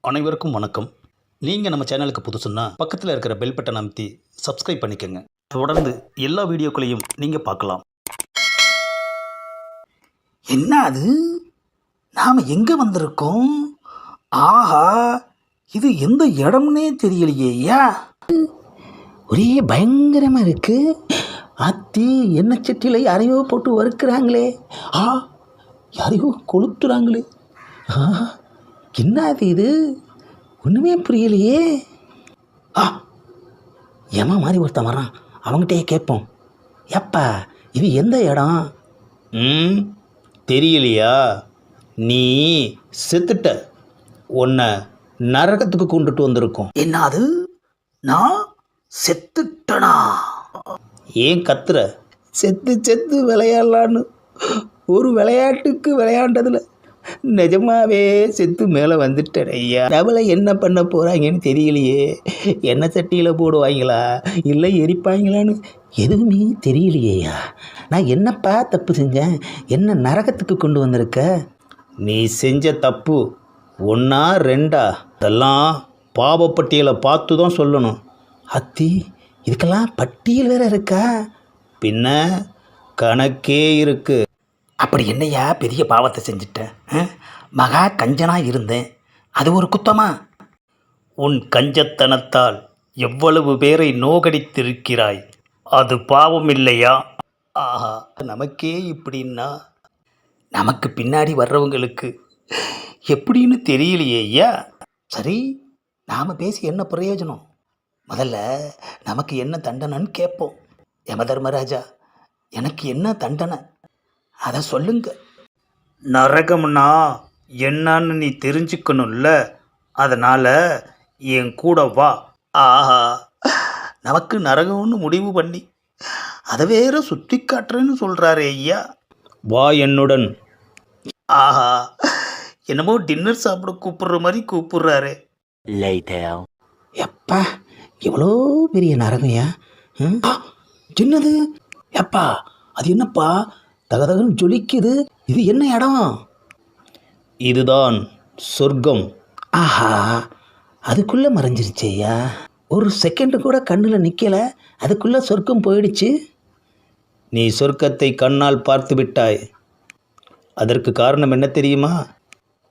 அனைவருக்கும் வணக்கம். நீங்கள் நம்ம சேனலுக்கு புதுசுன்னா பக்கத்தில் இருக்கிற பெல் பட்டன் அமைத்தி சப்ஸ்கிரைப் பண்ணிக்கோங்க. தொடர்ந்து எல்லா வீடியோக்களையும் நீங்கள் பார்க்கலாம். என்ன அது? நாம் எங்கே வந்திருக்கோம்? ஆஹா, இது எந்த இடம்னே தெரியலையேயா. ஒரே பயங்கரமாக இருக்கு. அத்தி எண்ணெய் சட்டியில் யாரையோ போட்டு வறுக்கிறாங்களே. யாரையோ கொளுத்துறாங்களே. என்ன அது? இது ஒன்றுமே புரியலையே. ஏமா மாதிரி ஒருத்தன் வரான், அவங்ககிட்டயே கேட்போம். எப்பா இது எந்த இடம்? தெரியலையா? நீ செத்துட்ட. உன்னை நரகத்துக்கு கொண்டுட்டு வந்திருக்கோம். என்னது? நான் செத்துட்டனா? ஏன் கத்துற? செத்து செத்து விளையாடலான்னு ஒரு விளையாட்டுக்கு விளையாண்டதில் நிஜமாவே செத்து மேலே வந்துட்டேன் ஐயா. டபுளை என்ன பண்ண போகிறாங்கன்னு தெரியலையே. எண்ணெய் சட்டியில் போடுவாங்களா இல்லை எரிப்பாங்களான்னு எதுவுமே தெரியலையேயா. நான் என்னப்பா தப்பு செஞ்சேன்? என்ன நரகத்துக்கு கொண்டு வந்திருக்க? நீ செஞ்ச தப்பு ஒன்றா ரெண்டா? அதெல்லாம் பாவப்பட்டியலை பார்த்து தான் சொல்லணும். அத்தி, இதுக்கெல்லாம் பட்டியல் வேற இருக்கா? பின்ன கணக்கே இருக்கு. அப்படி என்னையா பெரிய பாவத்தை செஞ்சிட்டேன்? மகா கஞ்சனாக இருந்தேன், அது ஒரு குத்தமா? உன் கஞ்சத்தனத்தால் எவ்வளவு பேரை நோகடித்திருக்கிறாய், அது பாவம் இல்லையா? ஆஹா, நமக்கே இப்படின்னா நமக்கு பின்னாடி வர்றவங்களுக்கு எப்படின்னு தெரியலையே ஐயா. சரி, நாம் பேசி என்ன பிரயோஜனம்? முதல்ல நமக்கு என்ன தண்டனைன்னு கேட்போம். யமதர்மராஜா, எனக்கு என்ன தண்டனை அதை சொல்லுங்க. நரகம்னா என்னன்னு நீ தெரிஞ்சுக்கணும்ல, அதனால் என் கூட வா. ஆஹா, நமக்கு நரகம்னு முடிவு பண்ணி அதை வேற சுற்றி காட்டுறேன்னு சொல்கிறாரே ஐயா. வா என்னுடன். ஆஹா, என்னமோ டின்னர் சாப்பிட கூப்பிடுற மாதிரி கூப்பிடுறாரு. எப்பா, எவ்வளோ பெரிய நரகம்யா. சின்னது எப்பா, அது என்னப்பா தகதகன்னு ஜொலிக்குது? இது என்ன இடம்? இதுதான் சொர்க்கம். ஆஹா, அதுக்குள்ளே மறைஞ்சிருச்சு ஐயா. ஒரு செகண்டு கூட கண்ணில் நிற்கலை, அதுக்குள்ளே சொர்க்கம் போயிடுச்சு. நீ சொர்க்கத்தை கண்ணால் பார்த்து விட்டாய். அதற்கு காரணம் என்ன தெரியுமா?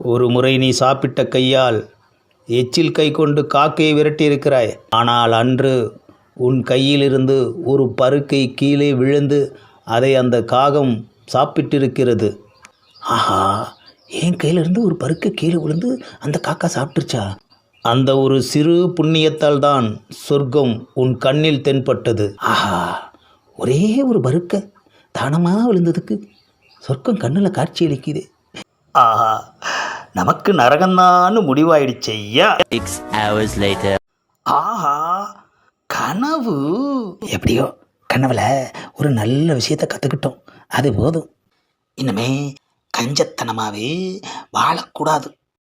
ஒரு முறை நீ சாப்பிட்ட கையால் எச்சில் கை கொண்டு காக்கையை விரட்டியிருக்கிறாய். ஆனால் அன்று உன் கையிலிருந்து ஒரு பருக்கை கீழே விழுந்து அதை அந்த காகம் சாப்பிட்டிருக்கிறது. ஆஹா, என் கையிலிருந்து ஒரு பருக்கை கீழே விழுந்து அந்த காக்கா சாப்பிட்டுருச்சா? அந்த ஒரு சிறு புண்ணியத்தால் தான் சொர்க்கம் உன் கண்ணில் தென்பட்டது. ஆஹா, ஒரே ஒரு பருக்கை தானமாக விழுந்ததுக்கு சொர்க்கம் கண்ணில் காட்சி அளிக்குது. ஆஹா, நமக்கு நரகம்தான்னு முடிவாயிடுச்சு ஐயா. 6 hours later. ஆஹா, கனவு. எப்படியோ கனவுல ஒரு நல்ல விஷயத்தை கற்றுக்கிட்டோம், அது போதும். இனிமே கஞ்சத்தனமாகவே வாழக்கூடாது.